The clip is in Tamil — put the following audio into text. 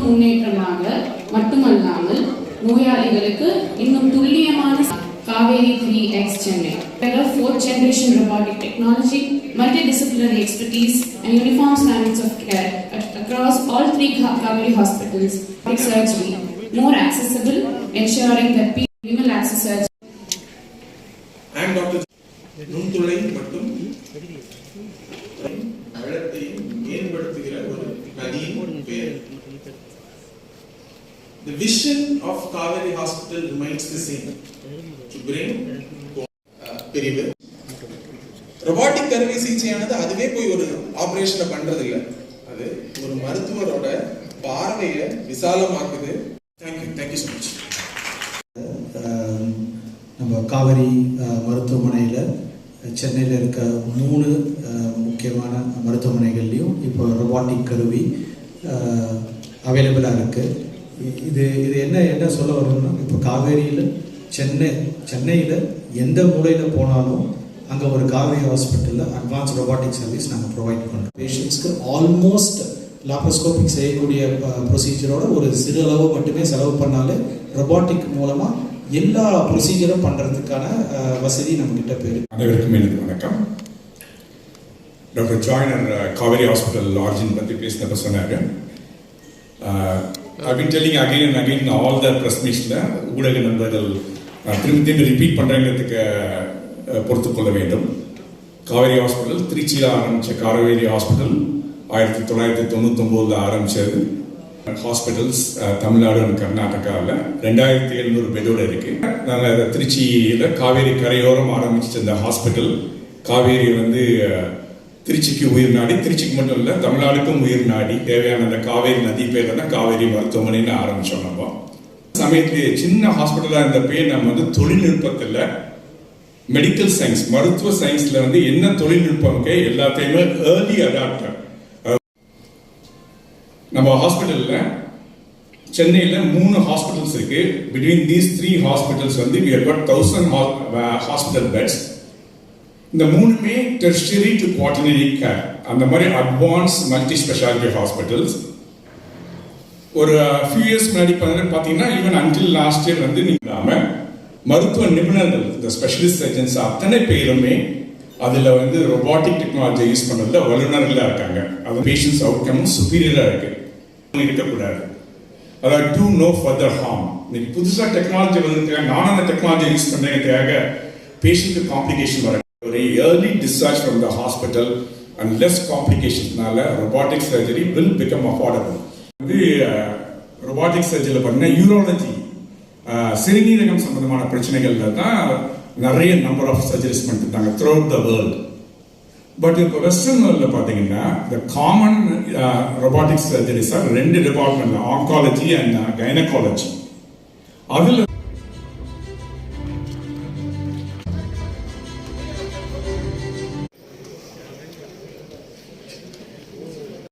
முன்னேற்றமாக மட்டுமல்லாமல் நோயாளிகளுக்கு இன்னும் துல்லியமான Kaveri 3X Chennai. Fourth generation robotic technology, multidisciplinary expertise, and uniform standards of care across all three Kaveri hospitals. Surgery more accessible, ensuring that people will access surgery. I am Dr. நுண்துளை மற்றும் அழத்தையும் மேம்படுத்துகிற ஒரு நதியின் பெயர். The vision of Kaveri Hospital remains the same, to bring பிரிவு. robotic கருவி சிகிச்சையானது அதுவே போய் ஒரு ஆபரேஷனை பண்றது இல்ல, அது ஒரு மருத்துவரோட பார்வையை விசாலமாக்குது. Thank you so much. நம்ம காவேரி மருத்துவமனையில் சென்னையில் இருக்க 3 முக்கியமான மருத்துவமனைகள்லையும் இப்போ ரொபாட்டிக் கருவி அவைலபிளாக இருக்குது. இது என்ன சொல்ல வரணும்னா, இப்போ காவேரியில் சென்னையில் எந்த மூலையில் போனாலும் அங்கே ஒரு காவேரி ஹாஸ்பிட்டலில் அட்வான்ஸ் ரொபாட்டிக் சர்வீஸ் நாங்கள் ப்ரொவைட் பண்ணுறோம். பேஷண்ட்ஸ்க்கு ஆல்மோஸ்ட் லாப்ரோஸ்கோபிக் செய்யக்கூடிய ப்ரொசீஜரோட ஒரு சிறு அளவு மட்டுமே செலவு பண்ணாலே ரொபாட்டிக் மூலமாக எல்லா ப்ரொசீஜரும் பண்ணுறதுக்கான வசதி நம்மகிட்ட போயிருக்கு. அனைவருக்கும் எனது வணக்கம். Doctor joiner Kaveri hospital origin பற்றி பேசினப்ப சொன்னார். I've been telling again and again all the press meetsல ஊடக நண்பர்கள் திரும்பி ரிப்பீட் பண்ணுறதுக்கு பொறுத்துக்கொள்ள வேண்டும். காவேரி ஹாஸ்பிட்டல் திருச்சியில் ஆரம்பித்த காவேரி ஹாஸ்பிட்டல் 1999 ஆரம்பித்தது. ஹாஸ்பிட்டல்ஸ் தமிழ்நாடு அண்ட் கர்நாடகாவில் 2700 பெட்டோடு இருக்கு. நாங்கள் திருச்சியில் காவேரி கரையோரம் ஆரம்பிச்சிட்டு இந்த ஹாஸ்பிட்டல் காவேரி திருச்சிக்கு உயிர் நாடி, திருச்சிக்கு மட்டும் இல்லை தமிழ்நாடுக்கும் உயிர் நாடி தேவையான அந்த காவேரி நதி பேர் தான் காவேரி மருத்துவமனைன்னு ஆரம்பிச்சோம். நம்ம சமயத்திலேயே சின்ன ஹாஸ்பிட்டலாக இருந்த பேர் நம்ம தொழில்நுட்பத்தில் மெடிக்கல் சயின்ஸ் மருத்துவ சயின்ஸ்ல என்ன தொழில்நுட்பம் எல்லாத்தையுமே ஏர்லி அடாப்டர். நம்ம ஹாஸ்பிட்டல்ல சென்னையில் 3 ஹாஸ்பிட்டல்ஸ் இருக்கு. Between these 3 hospitals we have got 1000 hospital beds. இந்த 3மே டெர்ஷியரி டு குவாட்டர்னரி கேர், அந்த மாதிரி அட்வான்ஸ் மல்டி ஸ்பெஷாலிட்டி ஹாஸ்பிட்டல்ஸ். ஒரு ஃபியூ இயர்ஸ் முன்னாடி பார்த்தீங்கன்னா ஈவன் அன்டில் லாஸ்ட் இயர் நீங்க மருத்துவ நிபுணர்கள் இந்த ஸ்பெஷலிஸ்ட் சர்ஜன்ஸ் அத்தனை பேருமே அதில் ரொபாட்டிக் டெக்னாலஜி யூஸ் பண்ணுறதுல வல்லுநர்களாக இருக்காங்க. அது பேஷண்ட்ஸ் அவுட்கமும் சுப்பீரியராக இருக்கு இருக்கக்கூடாது. அதாவது டூ நோ ஃபர்தர் ஹார்ம். இன்னைக்கு புதுசாக டெக்னாலஜி நானும் அந்த டெக்னாலஜி யூஸ் பண்ணுறதுக்காக பேஷண்ட்டுக்கு காம்ப்ளிகேஷன் வர ஒரு early discharge from the hospital and less காம்ப்ளிகேஷன்ஸ்னால robotic surgery will become affordable. Robotic சர்ஜரியில் பார்த்தீங்கன்னா யூரோலஜி சிறுநீரகம் சம்பந்தமான பிரச்சனைகள்ல தான் நிறைய நம்பர் ஆஃப் சர்ஜரிஸ் பண்ணிட்டாங்க throughout the world. But இப்போ வெஸ்டர்ன் வேர்ல்டில் பார்த்தீங்கன்னா இந்த common robotic surgeries 2 department, oncology and gynaecology. அதில்